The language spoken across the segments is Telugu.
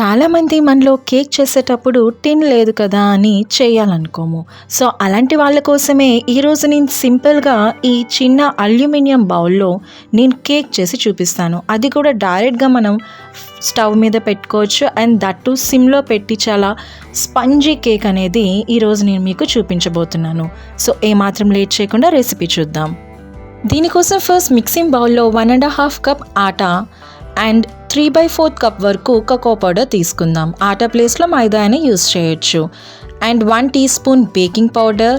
చాలామంది మనలో కేక్ చేసేటప్పుడు టిన్ లేదు కదా అని చేయాలనుకోము. సో అలాంటి వాళ్ళ కోసమే ఈరోజు నేను సింపుల్గా ఈ చిన్న అల్యూమినియం బౌల్లో నేను కేక్ చేసి చూపిస్తాను. అది కూడా డైరెక్ట్గా మనం స్టవ్ మీద పెట్టుకోవచ్చు అండ్ దట్టు సిమ్లో పెట్టి చాలా స్పంజీ కేక్ అనేది ఈరోజు నేను మీకు చూపించబోతున్నాను. సో ఏమాత్రం లేట్ చేయకుండా రెసిపీ చూద్దాం. దీనికోసం ఫస్ట్ మిక్సింగ్ బౌల్లో 1.5 కప్ ఆటా అండ్ 3/4 కప్ వరకు కోకో పౌడర్ తీసుకుందాం. ఆటా ప్లేస్లో మైదా అయినా యూస్ చేయొచ్చు. And 1 teaspoon baking powder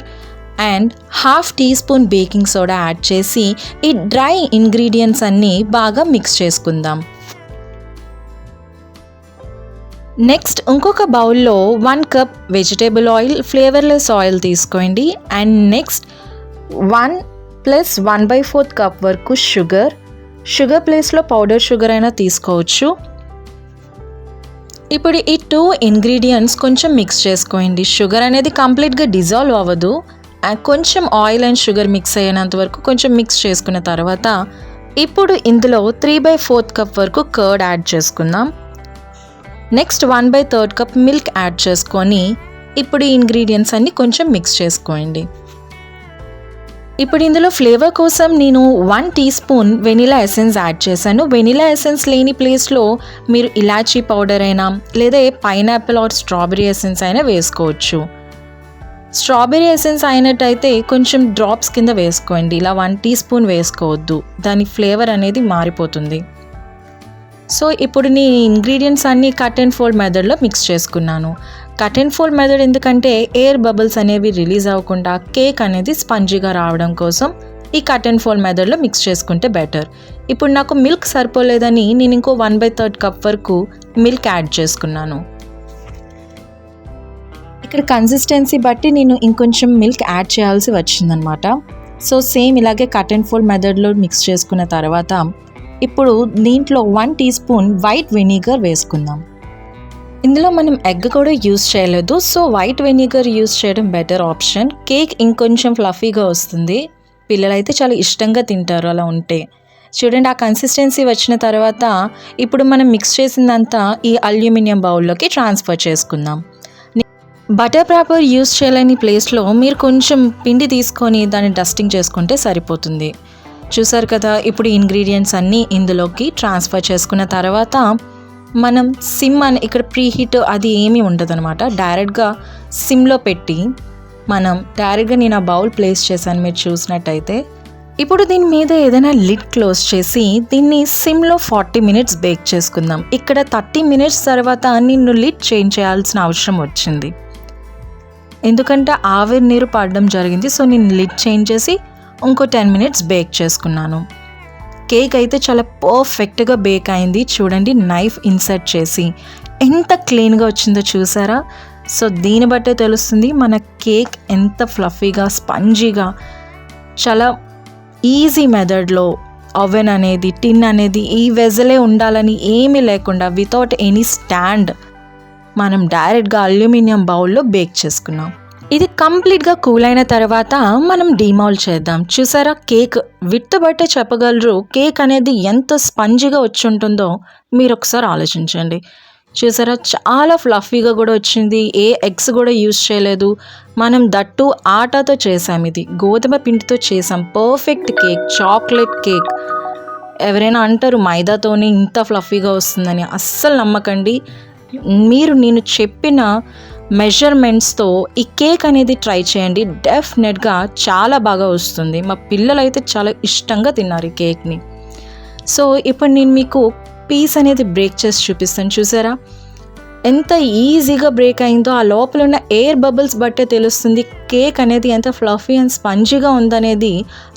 and ½ teaspoon baking soda add చేసి ఈ డ్రై ఇంగ్రీడియంట్స్ అన్నీ బాగా మిక్స్ చేసుకుందాం. నెక్స్ట్ ఇంకొక బౌల్లో 1 cup vegetable oil, flavourless oil తీసుకోండి. అండ్ నెక్స్ట్ 1 + 1/4 కప్ వరకు షుగర్ ప్లేస్లో పౌడర్ షుగర్ అయినా తీసుకోవచ్చు. ఇప్పుడు ఈ 2 ఇంగ్రీడియంట్స్ కొంచెం మిక్స్ చేసుకోండి. షుగర్ అనేది కంప్లీట్గా డిజాల్వ్ అవ్వదు. కొంచెం ఆయిల్ అండ్ షుగర్ మిక్స్ అయ్యేంత వరకు కొంచెం మిక్స్ చేసుకున్న తర్వాత ఇప్పుడు ఇందులో 3/4 కప్ వరకు కర్డ్ యాడ్ చేసుకుందాం. నెక్స్ట్ 1/3 కప్ మిల్క్ యాడ్ చేసుకొని ఇప్పుడు ఈ ఇంగ్రీడియంట్స్ అన్నీ కొంచెం మిక్స్ చేసుకోండి. ఇప్పుడు ఇందులో ఫ్లేవర్ కోసం నేను 1 teaspoon vanilla essence add చేశాను. వెనిలా ఎసెన్స్ లేని ప్లేస్లో మీరు ఇలాచీ పౌడర్ అయినా లేదా పైనాపిల్ ఆర్ స్ట్రాబెరీ ఎసెన్స్ అయినా వేసుకోవచ్చు. స్ట్రాబెరీ ఎసెన్స్ అయినట్టయితే కొంచెం డ్రాప్స్ కింద వేసుకోండి. ఇలా 1 టీ స్పూన్ వేసుకోవద్దు, దాని ఫ్లేవర్ అనేది మారిపోతుంది. సో ఇప్పుడు నేను ఇంగ్రీడియంట్స్ అన్నీ కట్ అండ్ ఫోల్డ్ మెథడ్లో మిక్స్ చేసుకున్నాను. కట్ అండ్ ఫోల్డ్ మెథడ్ ఎందుకంటే ఎయిర్ బబుల్స్ అనేవి రిలీజ్ అవ్వకుండా కేక్ అనేది స్పంజీగా రావడం కోసం ఈ కట్ అండ్ ఫోల్డ్ మెథడ్లో మిక్స్ చేసుకుంటే బెటర్. ఇప్పుడు నాకు మిల్క్ సరిపోలేదని నేను ఇంకో 1/3 కప్ వరకు మిల్క్ యాడ్ చేసుకున్నాను. ఇక్కడ కన్సిస్టెన్సీ బట్టి నేను ఇంకొంచెం మిల్క్ యాడ్ చేయాల్సి వచ్చిందనమాట. సో సేమ్ ఇలాగే కట్ అండ్ ఫోల్డ్ మెథడ్లో మిక్స్ చేసుకున్న తర్వాత ఇప్పుడు దీంట్లో 1 టీ స్పూన్ వైట్ వెనిగర్ వేసుకుందాం. ఇందులో మనం ఎగ్ కూడా యూస్ చేయలేదు, సో వైట్ వెనిగర్ యూస్ చేయడం బెటర్ ఆప్షన్. కేక్ ఇంకొంచెం ఫ్లఫీగా వస్తుంది, పిల్లలైతే చాలా ఇష్టంగా తింటారు అలా ఉంటే. చూడండి, ఆ కన్సిస్టెన్సీ వచ్చిన తర్వాత ఇప్పుడు మనం మిక్స్ చేసిందంతా ఈ అల్యూమినియం బౌల్లోకి ట్రాన్స్ఫర్ చేసుకుందాం. బటర్ పేపర్ యూస్ చేయలేని ప్లేస్లో మీరు కొంచెం పిండి తీసుకొని దాన్ని డస్టింగ్ చేసుకుంటే సరిపోతుంది. చూసారు కదా, ఇప్పుడు ఇంగ్రీడియంట్స్ అన్నీ ఇందులోకి ట్రాన్స్ఫర్ చేసుకున్న తర్వాత మనం సిమ్ అని ఇక్కడ ప్రీ హీట్ అది ఏమీ ఉండదన్నమాట. డైరెక్ట్గా సిమ్లో పెట్టి నేను ఆ బౌల్ ప్లేస్ చేశాను మీరు చూసినట్టయితే. ఇప్పుడు దీని మీద ఏదైనా లిడ్ క్లోజ్ చేసి దీన్ని సిమ్లో 40 మినిట్స్ బేక్ చేసుకుందాం. ఇక్కడ 30 మినిట్స్ తర్వాత నిన్ను లిడ్ చేంజ్ చేయాల్సిన అవసరం వచ్చింది, ఎందుకంటే ఆవిరి నీరు పడడం జరిగింది. సో నేను లిడ్ చేంజ్ చేసి ఇంకో 10 మినిట్స్ బేక్ చేసుకున్నాను. కేక్ అయితే చాలా పర్ఫెక్ట్గా బేక్ అయింది. చూడండి, నైఫ్ ఇన్సర్ట్ చేసి ఎంత క్లీన్గా వచ్చిందో చూసారా. సో దీన్ని బట్టే తెలుస్తుంది మన కేక్ ఎంత ఫ్లఫీగా స్పంజీగా, చాలా ఈజీ మెథడ్లో ఓవెన్ అనేది టిన్ అనేది ఈ వెజలే ఉండాలని ఏమీ లేకుండా వితౌట్ ఎనీ స్టాండ్ మనం డైరెక్ట్గా అల్యూమినియం బౌల్లో బేక్ చేసుకున్నాం. ఇది కంప్లీట్గా కూల్ అయిన తర్వాత మనం డీమౌల్డ్ చేద్దాం. చూసారా, కేక్ విత్ బట్టే చెప్పగలరు కేక్ అనేది ఎంత స్పంజీగా వచ్చి ఉంటుందో మీరు ఒకసారి ఆలోచించండి. చూసారా, చాలా ఫ్లఫీగా కూడా వచ్చింది. ఏ ఎగ్స్ కూడా యూస్ చేయలేదు. మనం దట్టు ఆటాతో చేసాం, ఇది గోధుమ పిండితో చేసాం. Perfect cake, chocolate cake. ఎవరైనా అంటారు మైదాతోనే ఇంత ఫ్లఫీగా వస్తుందని, అస్సలు నమ్మకండి. మీరు నేను చెప్పిన మెజర్మెంట్స్తో ఈ కేక్ అనేది ట్రై చేయండి, డెఫినెట్గా చాలా బాగా వస్తుంది. మా పిల్లలు అయితే చాలా ఇష్టంగా తిన్నారు ఈ కేక్ని. సో ఇప్పుడు నేను మీకు పీస్ అనేది బ్రేక్ చేసి చూపిస్తాను. చూసారా ఎంత ఈజీగా బ్రేక్ అయిందో, ఆ లోపల ఉన్న ఎయిర్ బబుల్స్ బట్టే తెలుస్తుంది కేక్ అనేది ఎంత ఫ్లఫీ అండ్ స్పంజీగా ఉందనేది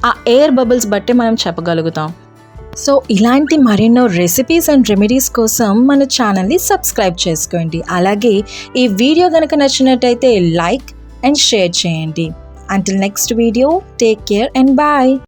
ఆ ఎయిర్ బబుల్స్ బట్టే మనం చెప్పగలుగుతాం. సో ఇలాంటి మరెన్నో రెసిపీస్ అండ్ రెమెడీస్ కోసం మన ఛానల్ని సబ్స్క్రైబ్ చేసుకోండి. అలాగే ఈ వీడియో కనుక నచ్చినట్టయితే లైక్ అండ్ షేర్ చేయండి. Until next video, take care and bye.